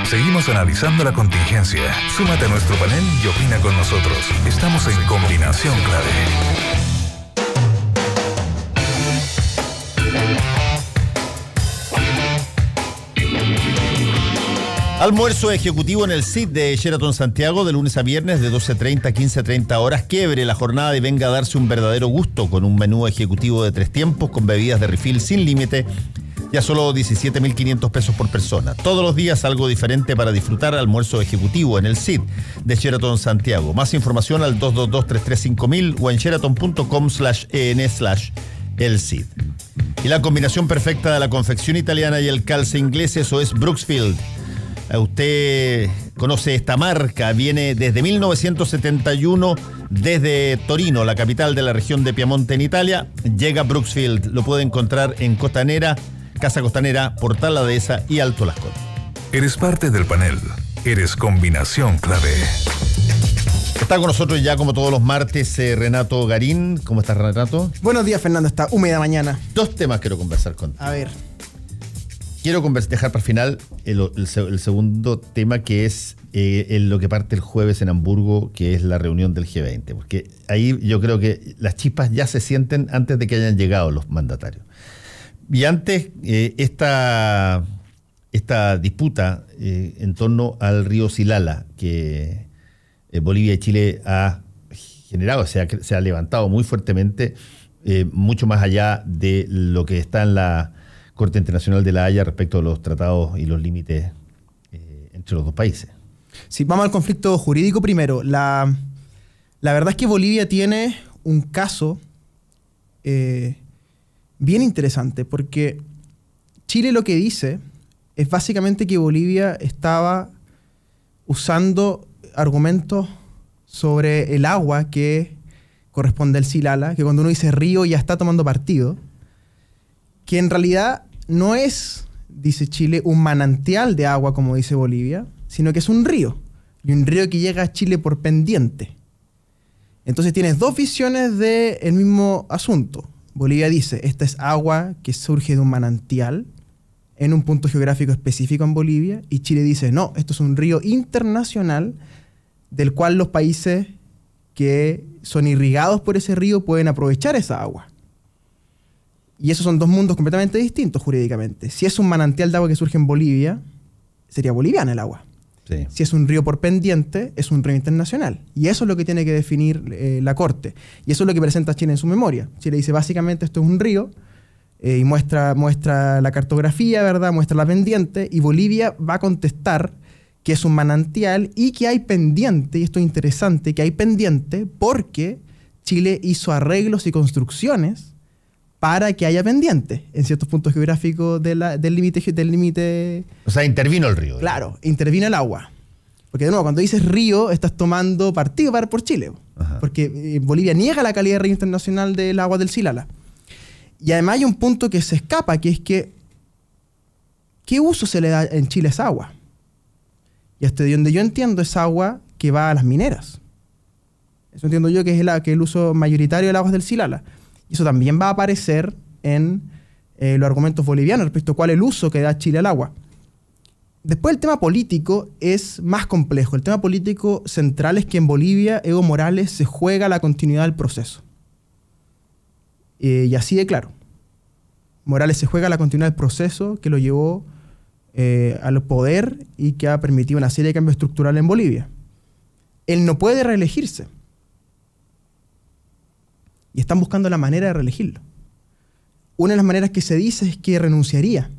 Seguimos analizando la contingencia. Súmate a nuestro panel y opina con nosotros. Estamos en Combinación Clave. Almuerzo ejecutivo en el CID de Sheraton Santiago de lunes a viernes de 12:30 a 15:30 horas. Quiebre la jornada y venga a darse un verdadero gusto con un menú ejecutivo de 3 tiempos con bebidas de refill sin límite y a solo 17.500 pesos por persona. Todos los días algo diferente para disfrutar. Almuerzo ejecutivo en el CID de Sheraton Santiago. Más información al 222-335.000 o en sheraton.com/en/el-CID. Y la combinación perfecta de la confección italiana y el calce inglés, eso es Brooksfield. Usted conoce esta marca, viene desde 1971 desde Torino, la capital de la región de Piamonte en Italia. Llega Brooksfield, lo puede encontrar en Costanera, Casa Costanera, Portal La Dehesa y Alto Las Condes. Eres parte del panel, eres Combinación Clave. Está con nosotros ya como todos los martes Renato Garín. ¿Cómo estás, Renato? Buenos días, Fernando, está húmeda mañana. 2 temas quiero conversar contigo. A ver. Quiero dejar para el final el segundo tema, que es lo que parte el jueves en Hamburgo, que es la reunión del G20. Porque ahí yo creo que las chispas ya se sienten antes de que hayan llegado los mandatarios. Y antes, esta disputa en torno al río Silala, que Bolivia y Chile ha generado, se ha levantado muy fuertemente, mucho más allá de lo que está en la Corte Internacional de la Haya respecto a los tratados y los límites entre los dos países. Sí, vamos al conflicto jurídico primero. La verdad es que Bolivia tiene un caso bien interesante, porque Chile lo que dice es básicamente que Bolivia estaba usando argumentos sobre el agua que corresponde al Silala, que cuando uno dice río ya está tomando partido, que en realidad no es, dice Chile, un manantial de agua como dice Bolivia, sino que es un río, y un río que llega a Chile por pendiente. Entonces tienes 2 visiones del mismo asunto. Bolivia dice, esta es agua que surge de un manantial en un punto geográfico específico en Bolivia, y Chile dice, no, esto es un río internacional del cual los países que son irrigados por ese río pueden aprovechar esa agua. Y esos son 2 mundos completamente distintos jurídicamente. Si es un manantial de agua que surge en Bolivia, sería boliviana el agua. Sí. Si es un río por pendiente, es un río internacional. Y eso es lo que tiene que definir la Corte. Y eso es lo que presenta Chile en su memoria. Chile dice, básicamente, esto es un río, y muestra la cartografía, ¿verdad? Muestra la pendiente, y Bolivia va a contestar que es un manantial y que hay pendiente, y esto es interesante, que hay pendiente porque Chile hizo arreglos y construcciones para que haya pendiente en ciertos puntos geográficos del límite. O sea, intervino el río. Claro, intervino el agua. Porque de nuevo, cuando dices río, estás tomando partido por Chile. Ajá. Porque Bolivia niega la calidad de río internacional del agua del Silala. Y además hay un punto que se escapa, que es que ¿qué uso se le da en Chile a esa agua? Y hasta donde yo entiendo es agua que va a las mineras. Eso entiendo yo que es el uso mayoritario del agua del Silala. Y eso también va a aparecer en los argumentos bolivianos respecto a cuál es el uso que da Chile al agua. Después el tema político es más complejo. El tema político central es que en Bolivia Evo Morales se juega la continuidad del proceso. Y así de claro. Morales se juega la continuidad del proceso que lo llevó al poder y que ha permitido una serie de cambios estructurales en Bolivia. Él no puede reelegirse. Y están buscando la manera de reelegirlo. Una de las maneras que se dice es que renunciaría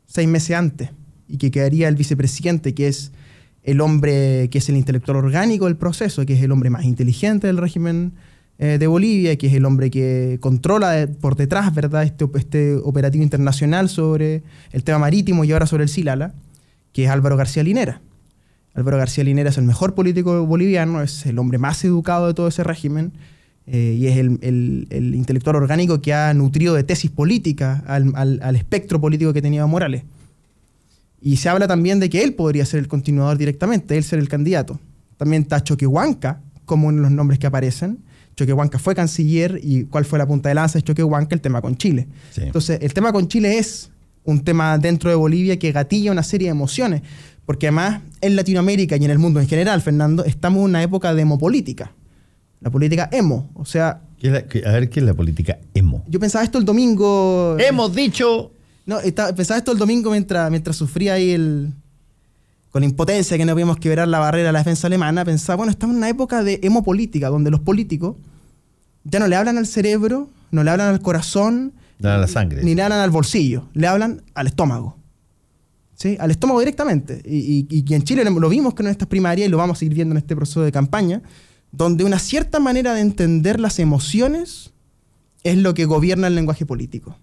6 meses antes y que quedaría el vicepresidente, que es el hombre, que es el intelectual orgánico del proceso, que es el hombre más inteligente del régimen de Bolivia, que es el hombre que controla por detrás, ¿verdad?, este operativo internacional sobre el tema marítimo y ahora sobre el Silala, que es Álvaro García Linera. Álvaro García Linera es el mejor político boliviano, es el hombre más educado de todo ese régimen, y es el intelectual orgánico que ha nutrido de tesis políticas al espectro político que tenía Morales. Y se habla también de que él podría ser el continuador directamente, él ser el candidato. También está Choquehuanca, como uno de los nombres que aparecen. Choquehuanca fue canciller, y ¿cuál fue la punta de lanza de Choquehuanca? El tema con Chile. Sí. Entonces, el tema con Chile es un tema dentro de Bolivia que gatilla una serie de emociones, Porque además, en Latinoamérica y en el mundo en general, Fernando, estamos en una época de hemopolítica. La política emo. O sea... ¿Qué es la política emo? Yo pensaba esto el domingo... ¡Hemos dicho! No, pensaba esto el domingo mientras sufría ahí con la impotencia que no podíamos quebrar la barrera de la defensa alemana. Pensaba, bueno, estamos en una época de hemopolítica, donde los políticos ya no le hablan al cerebro, no le hablan al corazón... No a la sangre. Ni le hablan al bolsillo, le hablan al estómago. ¿Sí? Al estómago directamente. Y en Chile lo vimos con estas primarias y lo vamos a seguir viendo en este proceso de campaña, donde una cierta manera de entender las emociones es lo que gobierna el lenguaje político.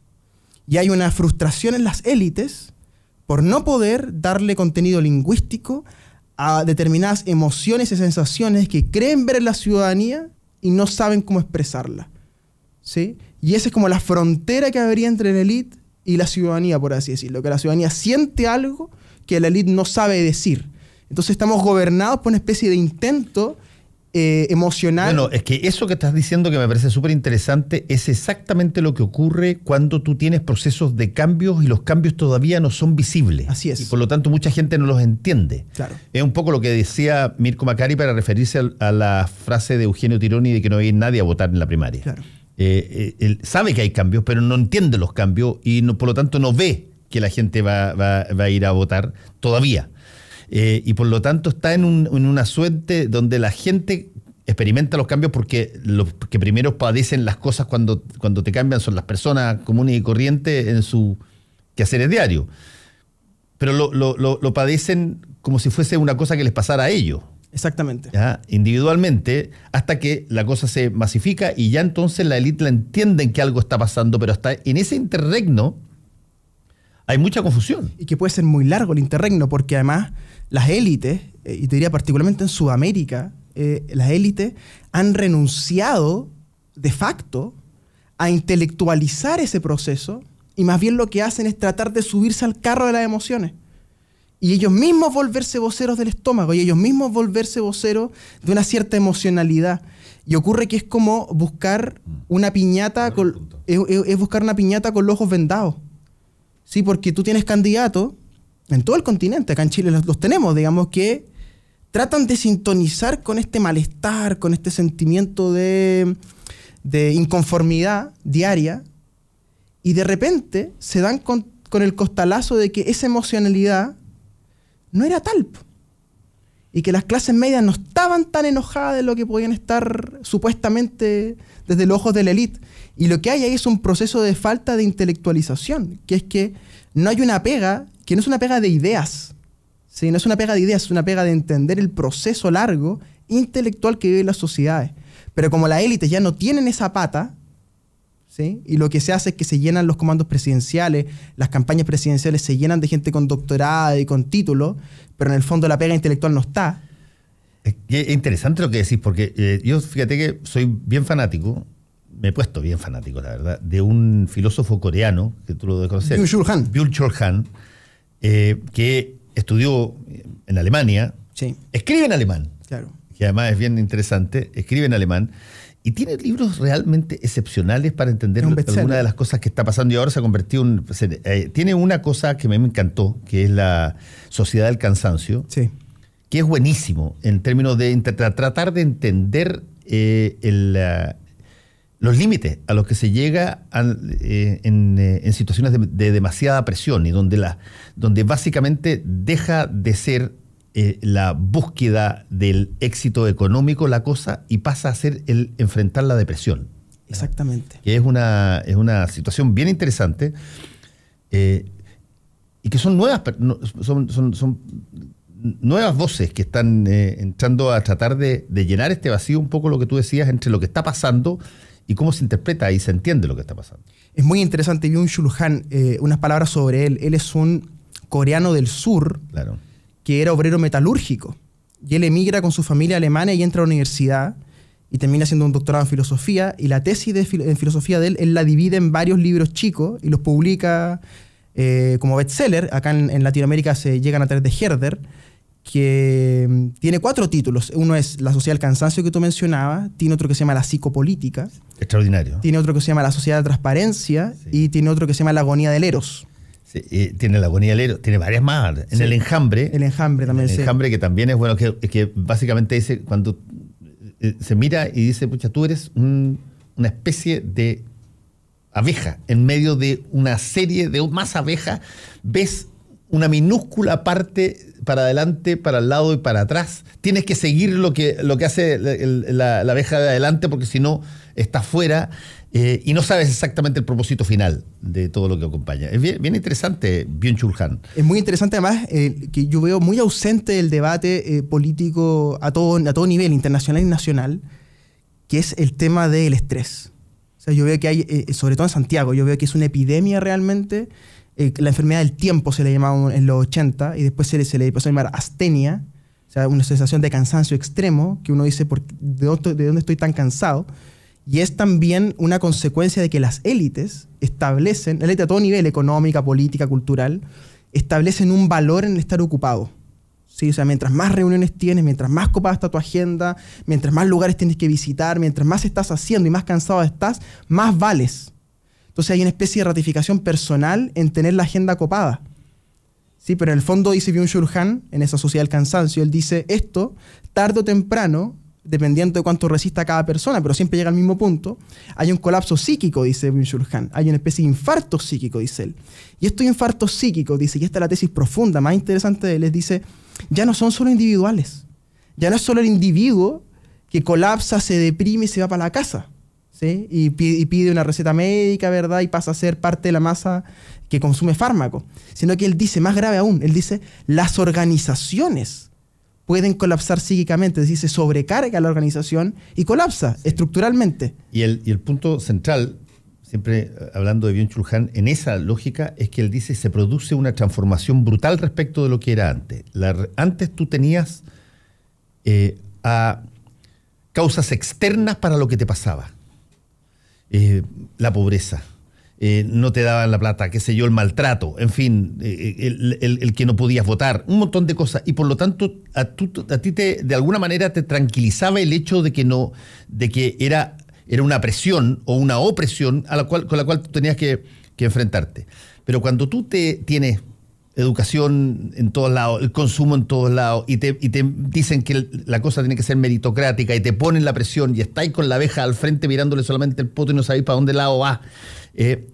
Y hay una frustración en las élites por no poder darle contenido lingüístico a determinadas emociones y sensaciones que creen ver en la ciudadanía y no saben cómo expresarla. ¿Sí? Y esa es como la frontera que habría entre la élite y la ciudadanía, por así decirlo. Que la ciudadanía siente algo que la élite no sabe decir. Entonces estamos gobernados por una especie de intento emocional. Bueno, es que eso que estás diciendo, que me parece súper interesante, es exactamente lo que ocurre cuando tú tienes procesos de cambios y los cambios todavía no son visibles. Así es. Y por lo tanto mucha gente no los entiende. Claro. Es un poco lo que decía Mirko Macari para referirse a la frase de Eugenio Tironi de que no había nadie a votar en la primaria. Claro. Él sabe que hay cambios, pero no entiende los cambios y por lo tanto no ve que la gente va a ir a votar todavía. Y por lo tanto está en una suerte donde la gente experimenta los cambios porque los que primero padecen las cosas cuando te cambian son las personas comunes y corrientes en su quehaceres diario. Pero lo padecen como si fuese una cosa que les pasara a ellos. Exactamente. ¿Ya? Individualmente, hasta que la cosa se masifica y ya entonces la élite la entienden que algo está pasando, pero hasta en ese interregno hay mucha confusión. Y que puede ser muy largo el interregno, porque además las élites, y te diría particularmente en Sudamérica, las élites han renunciado de facto a intelectualizar ese proceso y más bien lo que hacen es tratar de subirse al carro de las emociones. Y ellos mismos volverse voceros del estómago, y ellos mismos volverse voceros de una cierta emocionalidad. Y ocurre que es como buscar una piñata es buscar una piñata con los ojos vendados. Sí, porque tú tienes candidatos en todo el continente, acá en Chile los tenemos, digamos, que tratan de sintonizar con este malestar, con este sentimiento de inconformidad diaria, y de repente se dan con el costalazo de que esa emocionalidad no era tal, y que las clases medias no estaban tan enojadas de lo que podían estar supuestamente desde los ojos de la élite. Y lo que hay ahí es un proceso de falta de intelectualización, que es que no hay una pega, que no es una pega de ideas, ¿sí? No es una pega de ideas, es una pega de entender el proceso largo intelectual que viven las sociedades. Pero como las élites ya no tienen esa pata, ¿sí? Y lo que se hace es que se llenan los comandos presidenciales, las campañas presidenciales se llenan de gente con doctorado y con título, pero en el fondo la pega intelectual no está. Es interesante lo que decís, porque yo fíjate que soy bien fanático, me he puesto bien fanático, la verdad, de un filósofo coreano, que tú lo debes conocer. Byung-Chul Han, que estudió en Alemania, sí. Escribe en alemán, claro. Que además es bien interesante, escribe en alemán, y tiene libros realmente excepcionales para entender alguna de las cosas que está pasando, y ahora se ha convertido en... tiene una cosa que a mí me encantó, que es la Sociedad del Cansancio, sí. Que es buenísimo en términos de tratar de entender los límites a los que se llega en situaciones de demasiada presión, y donde básicamente deja de ser la búsqueda del éxito económico la cosa y pasa a ser el enfrentar la depresión. Exactamente. Que es una situación bien interesante, y que son nuevas, son nuevas voces que están entrando a tratar de llenar este vacío, un poco lo que tú decías, entre lo que está pasando y cómo se interpreta y se entiende lo que está pasando. Es muy interesante, Byung-Chul Han, unas palabras sobre él. Él es un coreano del sur, claro, que era obrero metalúrgico. Y él emigra con su familia a Alemania y entra a la universidad y termina haciendo un doctorado en filosofía. Y la tesis en filosofía de él la divide en varios libros chicos y los publica como bestseller. Acá en Latinoamérica se llegan a través de Herder, que tiene 4 títulos. Uno es La Sociedad del Cansancio, que tú mencionabas. Tiene otro que se llama La Psicopolítica. Extraordinario. Tiene otro que se llama La Sociedad de la Transparencia, sí. Y tiene otro que se llama La Agonía del Eros. Sí, tiene la agonía del héroe, tiene varias más. En Sí. el enjambre. El enjambre también, El sí. enjambre que también es bueno, que básicamente dice, cuando se mira y dice, pucha, tú eres una especie de abeja en medio de una serie de más abejas, ves una minúscula parte para adelante, para el lado y para atrás. Tienes que seguir lo que hace la abeja de adelante, porque si no, estás fuera y no sabes exactamente el propósito final de todo lo que acompaña. Es bien interesante Byung-Chul Han. Es muy interesante además que yo veo muy ausente el debate político a todo nivel, internacional y nacional, que es el tema del estrés. O sea, yo veo que hay, sobre todo en Santiago, yo veo que es una epidemia realmente. La enfermedad del tiempo se le llamaba en los 80 y después se le empezó a llamar astenia, o sea, una sensación de cansancio extremo, que uno dice, ¿de dónde estoy tan cansado? Y es también una consecuencia de que las élites establecen, la élite a todo nivel, económica, política, cultural, establecen un valor en el estar ocupado. ¿Sí? O sea, mientras más reuniones tienes, mientras más copada está tu agenda, mientras más lugares tienes que visitar, mientras más estás haciendo y más cansado estás, más vales. Entonces hay una especie de ratificación personal en tener la agenda copada. Sí, pero en el fondo dice Byung-Chul Han, en esa sociedad del cansancio, él dice esto, tarde o temprano, dependiendo de cuánto resista cada persona, pero siempre llega al mismo punto, hay un colapso psíquico, dice Byung-Chul Han, hay una especie de infarto psíquico, dice él. Y estos infartos psíquicos, dice, y esta es la tesis profunda, más interesante de él, les dice, ya no son solo individuales, ya no es solo el individuo que colapsa, se deprime y se va para la casa. ¿Sí? Y pide una receta médica, ¿verdad? Y pasa a ser parte de la masa que consume fármaco. Sino que él dice, más grave aún, él dice, las organizaciones pueden colapsar psíquicamente, es decir, se sobrecarga la organización y colapsa estructuralmente. Y el punto central, siempre hablando de Byung-Chul Han, en esa lógica es que él dice, se produce una transformación brutal respecto de lo que era antes. Antes tú tenías a causas externas para lo que te pasaba. La pobreza, no te daban la plata, qué sé yo, el maltrato, en fin, el que no podías votar, un montón de cosas. Y por lo tanto, a ti de alguna manera te tranquilizaba el hecho de que era una presión o una opresión con la cual tú tenías que enfrentarte. Pero cuando tú tienes educación en todos lados, el consumo en todos lados, y te dicen que la cosa tiene que ser meritocrática, y te ponen la presión, y estáis con la abeja al frente mirándole solamente el poto y no sabéis para dónde lado va, el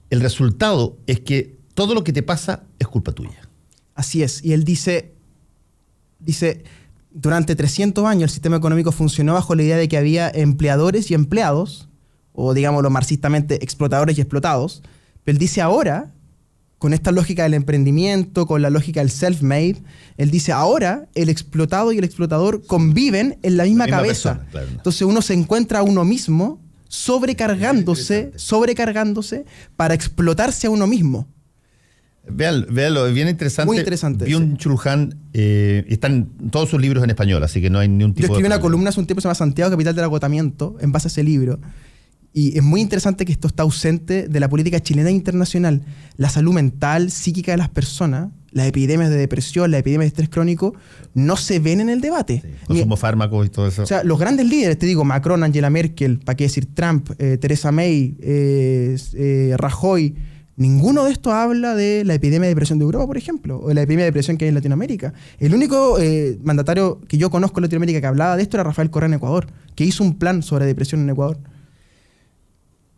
resultado es que todo lo que te pasa es culpa tuya. Así es. Y él dice, durante 300 años el sistema económico funcionó bajo la idea de que había empleadores y empleados, o digámoslo marxistamente, explotadores y explotados. Pero él dice ahora, con esta lógica del emprendimiento, con la lógica del self-made, él dice ahora el explotado y el explotador conviven en la misma cabeza. Persona, claro. Entonces uno se encuentra a uno mismo sobrecargándose para explotarse a uno mismo. Véalo, es bien interesante. Muy interesante. Byung-Chul Han, están todos sus libros en español, así que no hay ni un tipo de... Yo escribí una problema. columna hace un tiempo, se llama Santiago, capital del agotamiento, en base a ese libro. Y es muy interesante que esto está ausente de la política chilena e internacional. La salud mental, psíquica de las personas, las epidemias de depresión, las epidemias de estrés crónico, no se ven en el debate. Sí, consumo fármacos y todo eso. O sea, los grandes líderes, te digo, Macron, Angela Merkel, para qué decir Trump, Theresa May, Rajoy, ninguno de estos habla de la epidemia de depresión de Europa, por ejemplo, o de la epidemia de depresión que hay en Latinoamérica. El único mandatario que yo conozco en Latinoamérica que hablaba de esto era Rafael Correa en Ecuador, que hizo un plan sobre depresión en Ecuador.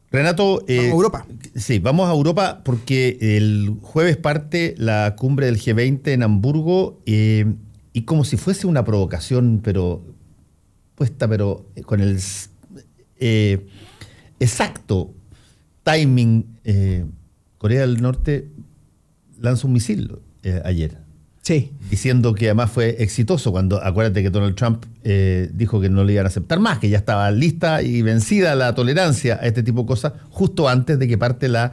Renato, Vamos a Europa. Sí, vamos a Europa porque el jueves parte la cumbre del G20 en Hamburgo y como si fuese una provocación, pero con el exacto timing, Corea del Norte lanza un misil ayer. Sí. Diciendo que además fue exitoso cuando, acuérdate que Donald Trump dijo que no le iban a aceptar más, que ya estaba lista y vencida la tolerancia a este tipo de cosas, justo antes de que parte la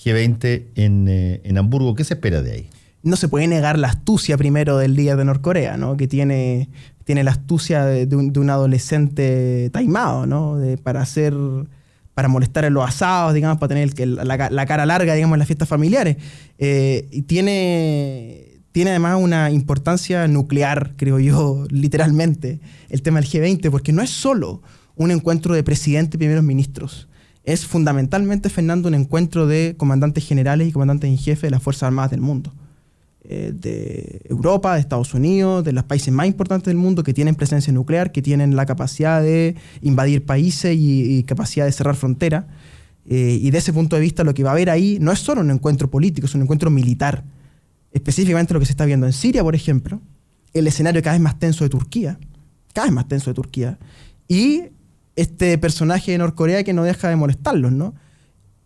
G20 en Hamburgo. ¿Qué se espera de ahí? No se puede negar la astucia primero del líder de Norcorea, ¿no? Que tiene la astucia de un adolescente taimado, ¿no? Para molestar en los asados, digamos, para tener la cara larga, digamos, en las fiestas familiares. Y tiene además una importancia nuclear, creo yo, literalmente, el tema del G20, porque no es solo un encuentro de presidentes y primeros ministros. es fundamentalmente, Fernando, un encuentro de comandantes generales y comandantes en jefe de las Fuerzas Armadas del mundo. De Europa, de Estados Unidos, de los países más importantes del mundo que tienen presencia nuclear, que tienen la capacidad de invadir países y capacidad de cerrar fronteras. Y de ese punto de vista lo que va a haber ahí no es solo un encuentro político, es un encuentro militar. Específicamente lo que se está viendo en Siria, por ejemplo, el escenario cada vez más tenso de Turquía, y este personaje de Norcorea que no deja de molestarlos, ¿no?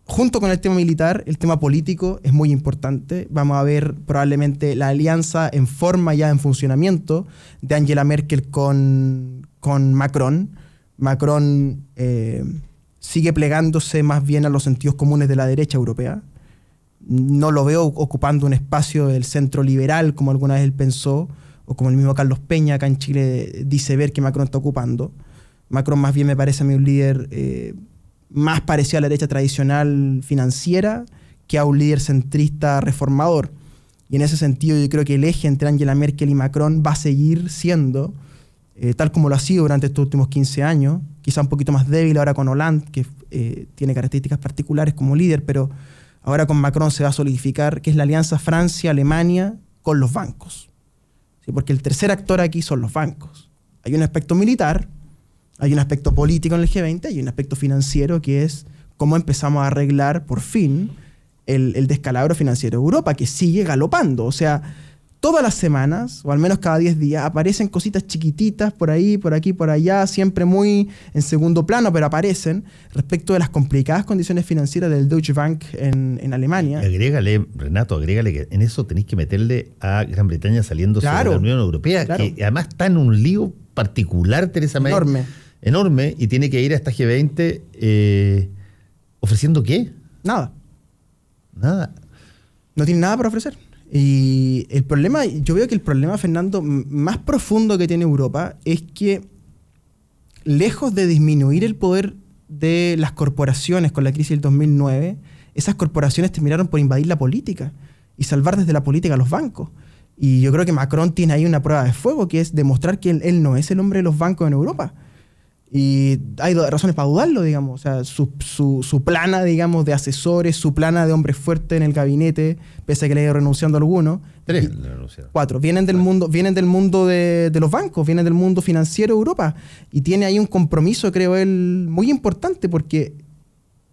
Junto con el tema militar, el tema político es muy importante. Vamos a ver probablemente la alianza en forma ya en funcionamiento de Angela Merkel con Macron. Macron sigue plegándose más bien a los sentidos comunes de la derecha europea. No lo veo ocupando un espacio del centro liberal como alguna vez él pensó, o como el mismo Carlos Peña acá en Chile dice ver que Macron está ocupando. Macron más bien me parece a mí un líder más parecido a la derecha tradicional financiera que a un líder centrista reformador. Y en ese sentido yo creo que el eje entre Angela Merkel y Macron va a seguir siendo, tal como lo ha sido durante estos últimos 15 años, quizá un poquito más débil ahora con Hollande, que tiene características particulares como líder, pero ahora con Macron se va a solidificar, que es la alianza Francia-Alemania con los bancos. ¿Sí? Porque el tercer actor aquí son los bancos. Hay un aspecto militar, hay un aspecto político en el G20 y un aspecto financiero que es cómo empezamos a arreglar por fin el descalabro financiero de Europa, que sigue galopando. O sea, todas las semanas, o al menos cada 10 días, aparecen cositas chiquititas por ahí, por aquí, por allá, siempre muy en segundo plano, pero aparecen respecto de las complicadas condiciones financieras del Deutsche Bank en Alemania. Agrégale, Renato, que en eso tenéis que meterle a Gran Bretaña saliéndose de la Unión Europea, que además está en un lío particular, Teresa May. Enorme, y tiene que ir a esta G20 ofreciendo ¿qué? Nada. No tiene nada para ofrecer. Y el problema, yo veo que el problema, Fernando, más profundo que tiene Europa es que, lejos de disminuir el poder de las corporaciones con la crisis del 2009, esas corporaciones terminaron por invadir la política y salvar desde la política a los bancos. Y yo creo que Macron tiene ahí una prueba de fuego, que es demostrar que él no es el hombre de los bancos en Europa. Y hay razones para dudarlo, digamos. O sea, su plana, digamos, de asesores, su plana de hombres fuertes en el gabinete, pese a que le ha ido renunciando a algunos. 4. Vienen del mundo de los bancos, vienen del mundo financiero de Europa. Y tiene ahí un compromiso, creo él, muy importante, porque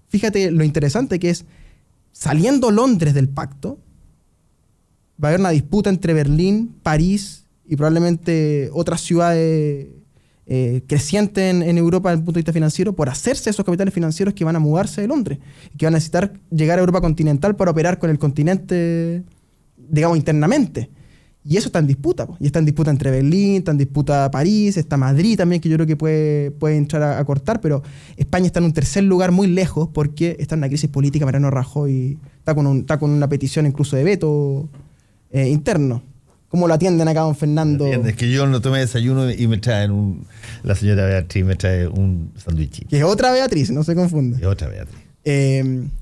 fíjate lo interesante que es, saliendo Londres del pacto, va a haber una disputa entre Berlín, París y probablemente otras ciudades creciente en Europa desde el punto de vista financiero por hacerse esos capitales financieros que van a mudarse de Londres y que van a necesitar llegar a Europa continental para operar con el continente, digamos, internamente. Y eso está en disputa, y está en disputa entre Berlín, está en disputa París, está Madrid también, que yo creo que puede entrar a cortar, pero España está en un tercer lugar muy lejos porque está en una crisis política. Mariano Rajoy está con una petición incluso de veto interno. ¿Cómo lo atienden acá, don Fernando? Es que yo no tomé desayuno y me traen la señora Beatriz me trae un sándwich. Que es otra Beatriz, no se confunda. Es otra Beatriz.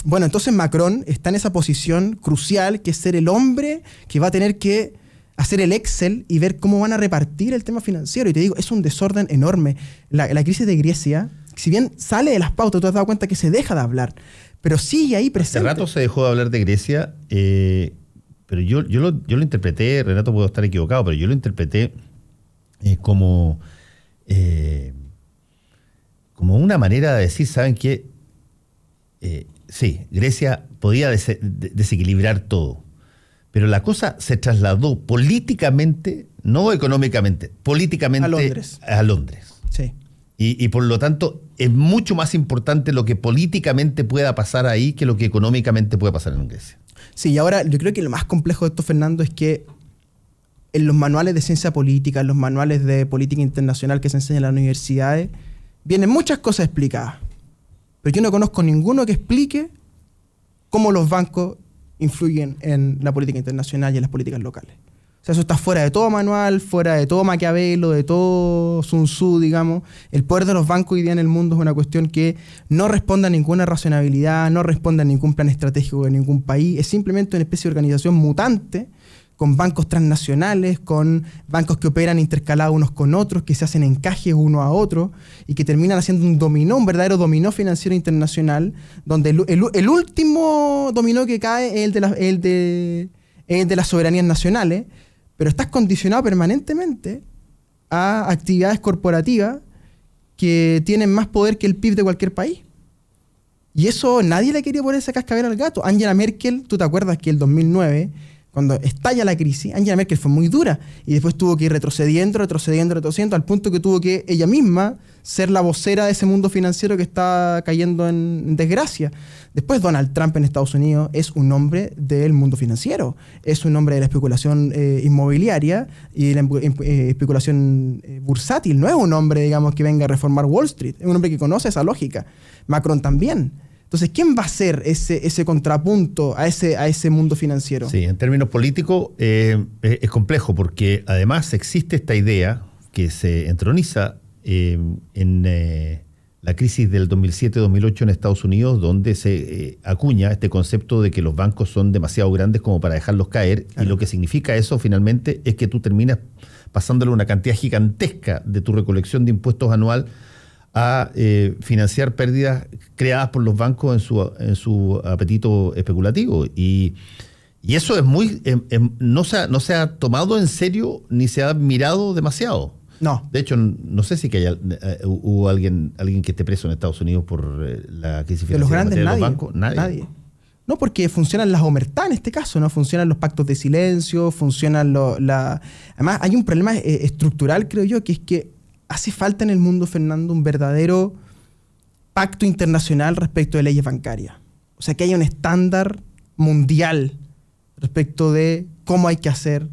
Bueno, entonces Macron está en esa posición crucial, que es ser el hombre que va a tener que hacer el Excel y ver cómo van a repartir el tema financiero. Y te digo, es un desorden enorme. La crisis de Grecia, si bien sale de las pautas, tú te has dado cuenta que se deja de hablar, pero sigue ahí presente. Hace rato se dejó de hablar de Grecia, pero yo lo interpreté, Renato, puedo estar equivocado, pero yo lo interpreté como una manera de decir, ¿saben qué? Sí, Grecia podía desequilibrar todo, pero la cosa se trasladó políticamente, no económicamente, políticamente a Londres. Sí. Y por lo tanto es mucho más importante lo que políticamente pueda pasar ahí que lo que económicamente pueda pasar en Grecia. Sí, y ahora yo creo que lo más complejo de esto, Fernando, es que en los manuales de ciencia política, en los manuales de política internacional que se enseñan en las universidades, vienen muchas cosas explicadas. Pero yo no conozco ninguno que explique cómo los bancos influyen en la política internacional y en las políticas locales. O sea, eso está fuera de todo manual, fuera de todo Maquiavelo, de todo Sun Tzu, digamos. El poder de los bancos hoy día en el mundo es una cuestión que no responde a ninguna racionalidad, no responde a ningún plan estratégico de ningún país. Es simplemente una especie de organización mutante con bancos transnacionales, con bancos que operan intercalados unos con otros, que se hacen encajes uno a otro y que terminan haciendo un dominó, un verdadero dominó financiero internacional, donde el último dominó que cae es el de las soberanías nacionales, pero estás condicionado permanentemente a actividades corporativas que tienen más poder que el PIB de cualquier país. Y eso nadie le quería poner ese cascabel al gato. Angela Merkel, tú te acuerdas que el 2009, cuando estalla la crisis, Angela Merkel fue muy dura y después tuvo que ir retrocediendo, al punto que tuvo que ella misma ser la vocera de ese mundo financiero que está cayendo en desgracia. Después Donald Trump en Estados Unidos es un hombre del mundo financiero, es un hombre de la especulación inmobiliaria y de la especulación bursátil. No es un hombre, digamos, que venga a reformar Wall Street, es un hombre que conoce esa lógica. Macron también. Entonces, ¿quién va a ser ese contrapunto a ese mundo financiero? Sí, en términos políticos es complejo porque además existe esta idea que se entroniza en la crisis del 2007-2008 en Estados Unidos, donde se acuña este concepto de que los bancos son demasiado grandes como para dejarlos caer, claro. Y lo que significa eso finalmente es que tú terminas pasándole una cantidad gigantesca de tu recolección de impuestos anual a financiar pérdidas creadas por los bancos en su apetito especulativo. Y eso es muy no se ha tomado en serio ni se ha mirado demasiado. No. De hecho, no sé si que hubo alguien que esté preso en Estados Unidos por la crisis financiera. De los grandes, de nadie. Los bancos, nadie. No, porque funcionan las omertás en este caso, ¿no? Funcionan los pactos de silencio, funcionan Además, hay un problema estructural, creo yo, que es que hace falta en el mundo, Fernando, un verdadero pacto internacional respecto de leyes bancarias. O sea, que haya un estándar mundial respecto de cómo hay que hacer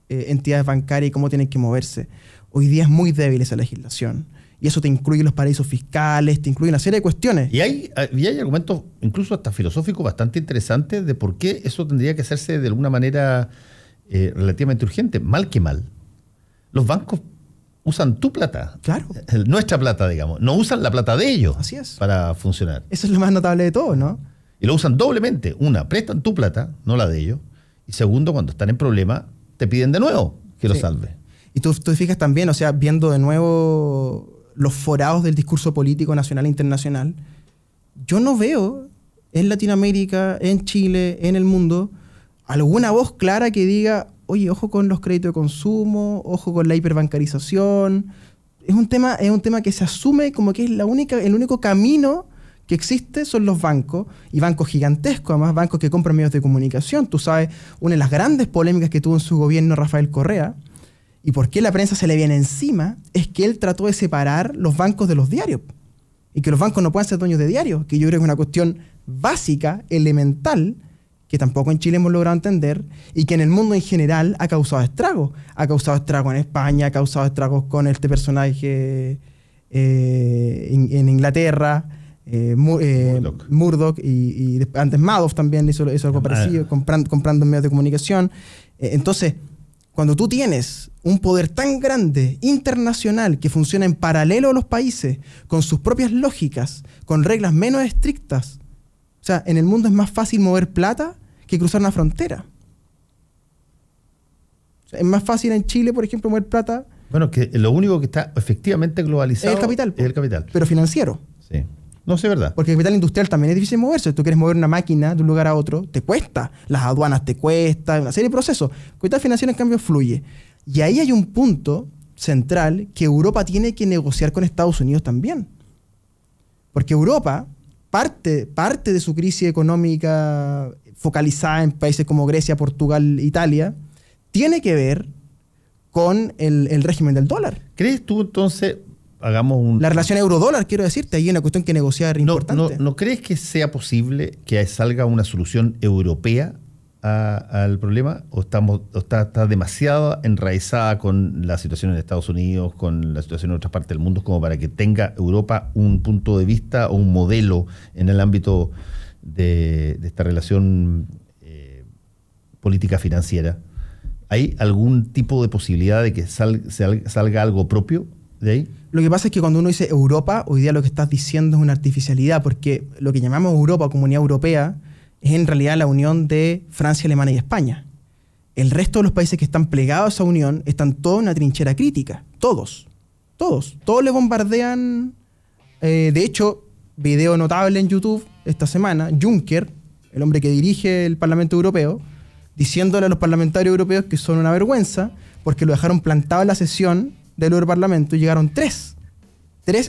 entidades bancarias y cómo tienen que moverse. Hoy día es muy débil esa legislación. Y eso te incluye los paraísos fiscales, te incluye una serie de cuestiones. Y hay argumentos, incluso hasta filosóficos, bastante interesantes de por qué eso tendría que hacerse de alguna manera relativamente urgente. Mal que mal. Los bancos usan tu plata. Claro. Nuestra plata, digamos. No usan la plata de ellos. Así es. Para funcionar. Eso es lo más notable de todo, ¿no? Y lo usan doblemente. Una, prestan tu plata, no la de ellos. Y segundo, cuando están en problema, te piden de nuevo que lo salve. Y tú te fijas también, o sea, viendo de nuevo los forados del discurso político nacional e internacional, yo no veo en Latinoamérica, en Chile, en el mundo, alguna voz clara que diga, oye, ojo con los créditos de consumo, ojo con la hiperbancarización. Es un tema que se asume como que es el único camino que existe son los bancos, y bancos gigantescos, además bancos que compran medios de comunicación. Tú sabes, una de las grandes polémicas que tuvo en su gobierno Rafael Correa, y por qué la prensa se le viene encima, es que él trató de separar los bancos de los diarios, y que los bancos no puedan ser dueños de diarios, que yo creo que es una cuestión básica, elemental, que tampoco en Chile hemos logrado entender, y que en el mundo en general ha causado estragos. Ha causado estragos en España, ha causado estragos con este personaje en Inglaterra, Murdoch, y antes Madoff también hizo algo parecido, comprando medios de comunicación. Entonces, cuando tú tienes un poder tan grande, internacional, que funciona en paralelo a los países, con sus propias lógicas, con reglas menos estrictas, o sea, en el mundo es más fácil mover plata que cruzar una frontera. O sea, es más fácil en Chile, por ejemplo, mover plata. Bueno, que lo único que está efectivamente globalizado es el capital. Pero financiero. Sí. No sé, ¿verdad? Porque el capital industrial también es difícil moverse. Si tú quieres mover una máquina de un lugar a otro, te cuesta. Las aduanas te cuesta, una serie de procesos. El capital financiero, en cambio, fluye. Y ahí hay un punto central que Europa tiene que negociar con Estados Unidos también. Porque Europa, parte de su crisis económica focalizada en países como Grecia, Portugal, Italia, tiene que ver con el régimen del dólar. ¿Crees tú entonces... La relación euro-dólar, quiero decerte, ahí hay una cuestión que negociar importante. ¿No crees que sea posible que salga una solución europea al problema? ¿O está demasiado enraizada con la situación en Estados Unidos, con la situación en otras partes del mundo, como para que tenga Europa un punto de vista o un modelo en el ámbito de esta relación política financiera? ¿Hay algún tipo de posibilidad de que salga algo propio de ahí? Lo que pasa es que cuando uno dice Europa, hoy día lo que estás diciendo es una artificialidad, porque lo que llamamos Europa, Comunidad Europea, es en realidad la unión de Francia, Alemania y España. El resto de los países que están plegados a esa unión están todos en una trinchera crítica. Todos le bombardean. De hecho, video notable en YouTube esta semana, Juncker, el hombre que dirige el Parlamento Europeo, diciéndole a los parlamentarios europeos que son una vergüenza porque lo dejaron plantado en la sesión del Europarlamento y llegaron tres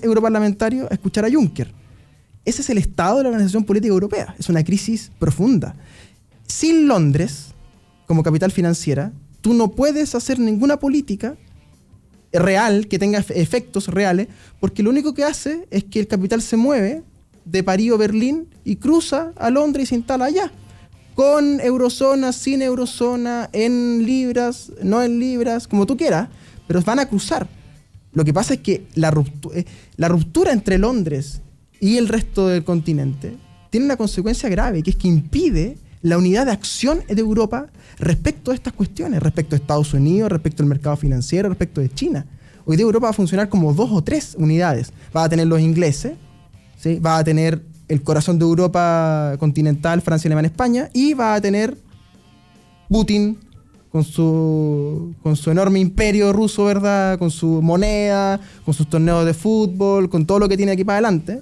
europarlamentarios a escuchar a Juncker. Ese es el estado de la organización política europea. Es una crisis profunda. Sin Londres, como capital financiera, tú no puedes hacer ninguna política real que tenga efectos reales, porque lo único que hace es que el capital se mueve de París o Berlín y cruza a Londres y se instala allá. Con eurozona, sin eurozona, en libras, no en libras, como tú quieras, pero van a cruzar. Lo que pasa es que la ruptura entre Londres y el resto del continente tiene una consecuencia grave, que es que impide la unidad de acción de Europa respecto a estas cuestiones, respecto a Estados Unidos, respecto al mercado financiero, respecto de China. Hoy día Europa va a funcionar como 2 o 3 unidades. Va a tener los ingleses, ¿sí? Va a tener el corazón de Europa continental, Francia, Alemania, España, y va a tener Putin con su enorme imperio ruso, ¿verdad? Con su moneda, con sus torneos de fútbol, con todo lo que tiene aquí para adelante.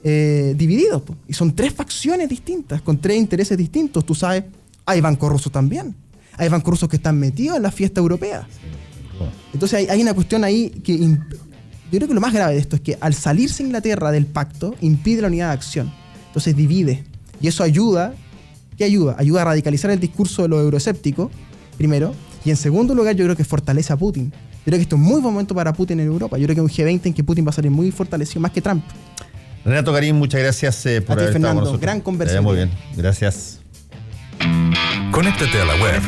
Divididos, po. Y son 3 facciones distintas, con 3 intereses distintos. Tú sabes, hay bancos rusos también. Hay bancos rusos que están metidos en la fiesta europea. Entonces hay una cuestión ahí que... yo creo que lo más grave de esto es que al salirse Inglaterra del pacto, impide la unidad de acción. Entonces divide. Y eso ayuda... ¿Qué ayuda? Ayuda a radicalizar el discurso de los euroescépticos, primero. Y en segundo lugar, yo creo que fortalece a Putin. Yo creo que esto es muy buen momento para Putin en Europa. Yo creo que es un G20 en que Putin va a salir muy fortalecido, más que Trump. Renato Garín, muchas gracias por haber estado con nosotros. Gran conversación. Muy bien, gracias. Conéctate a la web